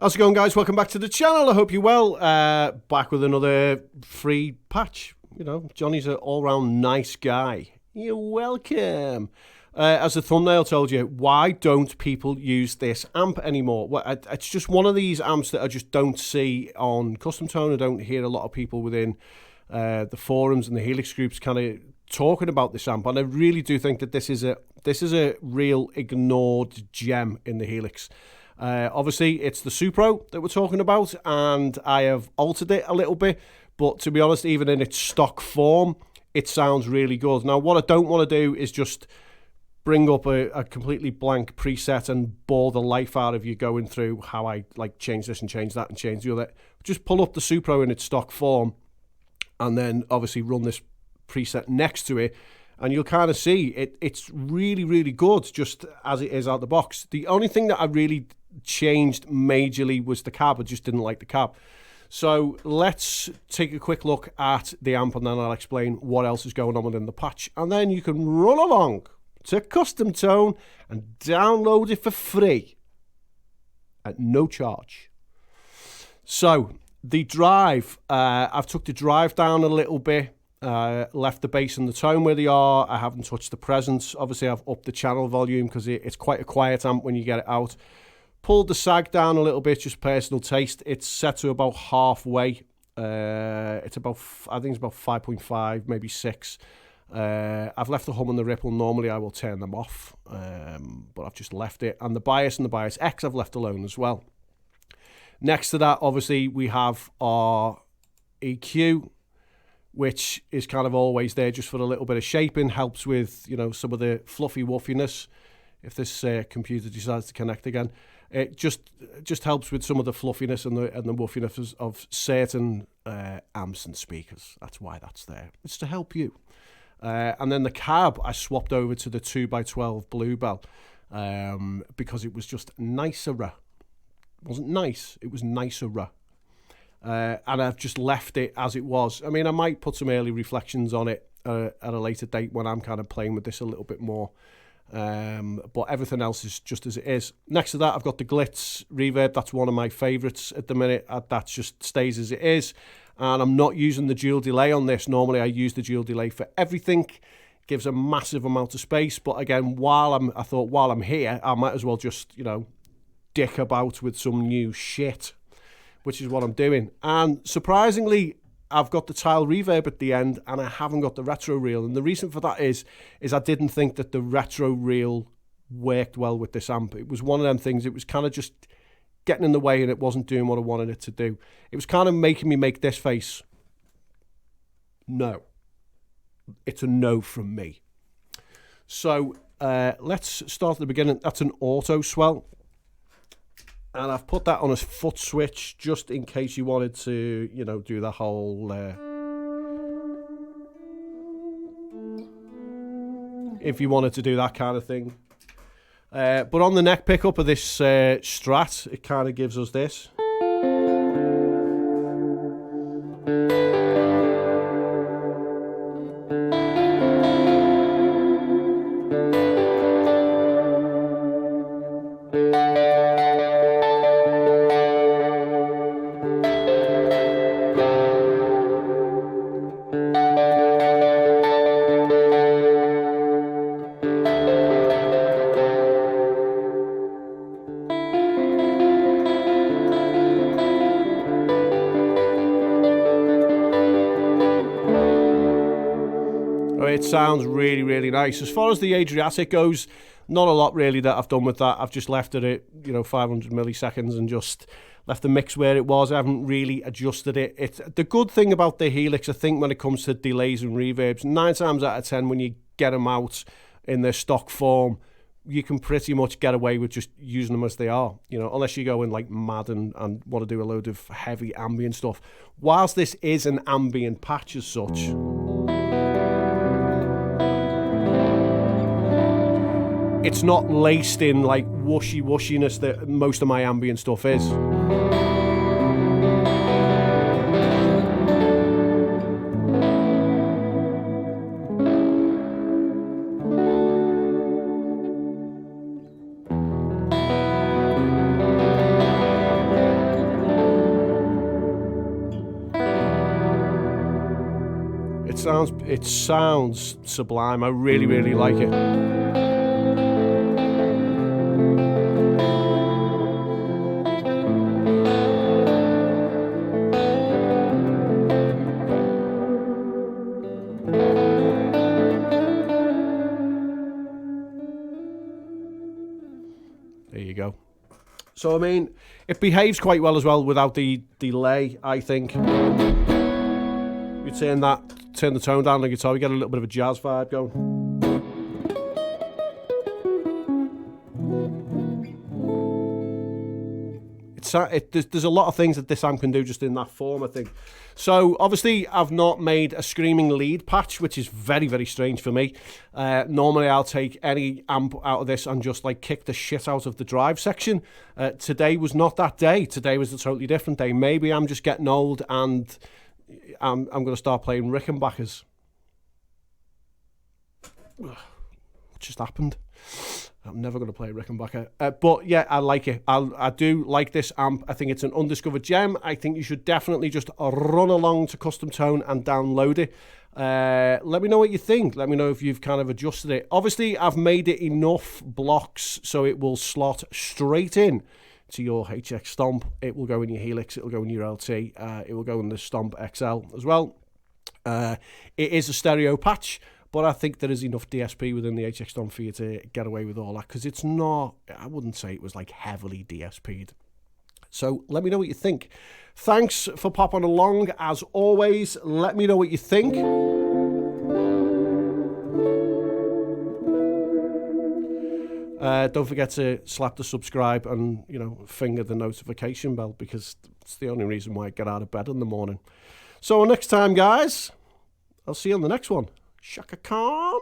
How's it going, guys? Welcome back to the channel. I hope you're well. Back with another free patch. You know, Johnny's an all-round nice guy. You're welcome. As the thumbnail told you, why don't people use this amp anymore? Well, it's just one of these amps that I just don't see on Custom Tone. I don't hear a lot of people within the forums and the Helix groups kind of talking about this amp, and I really do think that this is a real ignored gem in the Helix. Obviously, it's the Supro that we're talking about, and I have altered it a little bit, but to be honest, even in its stock form, it sounds really good. Now, what I don't want to do is just bring up a completely blank preset and bore the life out of you going through how I like change this and change that and change the other. Just pull up the Supro in its stock form, and then obviously run this preset next to it, and you'll kind of see it's really, really good just as it is out the box. The only thing that I really changed majorly was the cab. I just didn't like the cab. So let's take a quick look at the amp, and then I'll explain what else is going on within the patch, and then you can run along to Custom Tone and download it for free at no charge. So the drive, I've took the drive down a little bit, left the bass and the tone where they are. I haven't touched the presence. Obviously, I've upped the channel volume because it's quite a quiet amp when you get it out. Pulled the sag down a little bit, just personal taste. It's set to about halfway. It's about, I think it's about 5.5, maybe 6. I've left the hum and the ripple. Normally I will turn them off, but I've just left it. And the bias X I've left alone as well. Next to that, obviously, we have our EQ, which is kind of always there just for a little bit of shaping. Helps with, you know, some of the fluffy wuffiness if this computer decides to connect again. It just helps with some of the fluffiness and the wuffiness of certain amps and speakers. That's why that's there. It's to help you. And then the cab, I swapped over to the 2x12 Bluebell because it was just nicer. It wasn't nice, it was nicer. And I've just left it as it was. I mean, I might put some early reflections on it at a later date when I'm kind of playing with this a little bit more. But everything else is just as it is. Next to that, I've got the Glitz Reverb. That's one of my favorites at the minute. That just stays as it is. And I'm not using the dual delay on this. Normally, I use the dual delay for everything. Gives a massive amount of space. But again, I thought while I'm here, I might as well just, you know, dick about with some new shit, which is what I'm doing. And surprisingly, I've got the tile reverb at the end, and I haven't got the retro reel. And the reason for that is I didn't think that the retro reel worked well with this amp. It was one of them things. It was kind of just getting in the way, and it wasn't doing what I wanted it to do. It was kind of making me make this face. No. It's a no from me. So let's start at the beginning. That's an auto swell. And I've put that on a foot switch just in case you wanted to, you know, do the whole... if you wanted to do that kind of thing. But on the neck pickup of this Strat, it kind of gives us this. It sounds really, really nice. As far as the Adriatic goes, not a lot really that I've done with that. I've just left it at, you know, 500 milliseconds and just left the mix where it was. I haven't really adjusted it. It's the good thing about the Helix, I think, when it comes to delays and reverbs, 9 times out of 10 when you get them out in their stock form, you can pretty much get away with just using them as they are, you know, unless you go in like mad and want to do a load of heavy ambient stuff. Whilst this is an ambient patch as such, it's not laced in like whooshiness that most of my ambient stuff is. It sounds sublime. I really, really like it. There you go. So, I mean, it behaves quite well as well without the delay, I think. You turn the tone down on the guitar, we get a little bit of a jazz vibe going. There's a lot of things that this amp can do just in that form, I think. So, obviously, I've not made a screaming lead patch, which is very, very strange for me. Normally, I'll take any amp out of this and just, like, kick the shit out of the drive section. Today was not that day. Today was a totally different day. Maybe I'm just getting old and I'm going to start playing Rickenbackers. What just happened? I'm never going to play Rickenbacker. But yeah, I like it. I do like this amp. I think it's an undiscovered gem. I think you should definitely just run along to Custom Tone and download it. Let me know what you think. Let me know if you've kind of adjusted it. Obviously, I've made it enough blocks so it will slot straight in to your HX Stomp. It will go in your Helix. It will go in your LT. It will go in the Stomp XL as well. It is a stereo patch. But I think there is enough DSP within the HX Stomp for you to get away with all that, because it's not, I wouldn't say it was like heavily DSP'd. So let me know what you think. Thanks for popping along. As always, let me know what you think. Don't forget to slap the subscribe and, you know, finger the notification bell, because it's the only reason why I get out of bed in the morning. So next time, guys, I'll see you on the next one. Shaka Khan.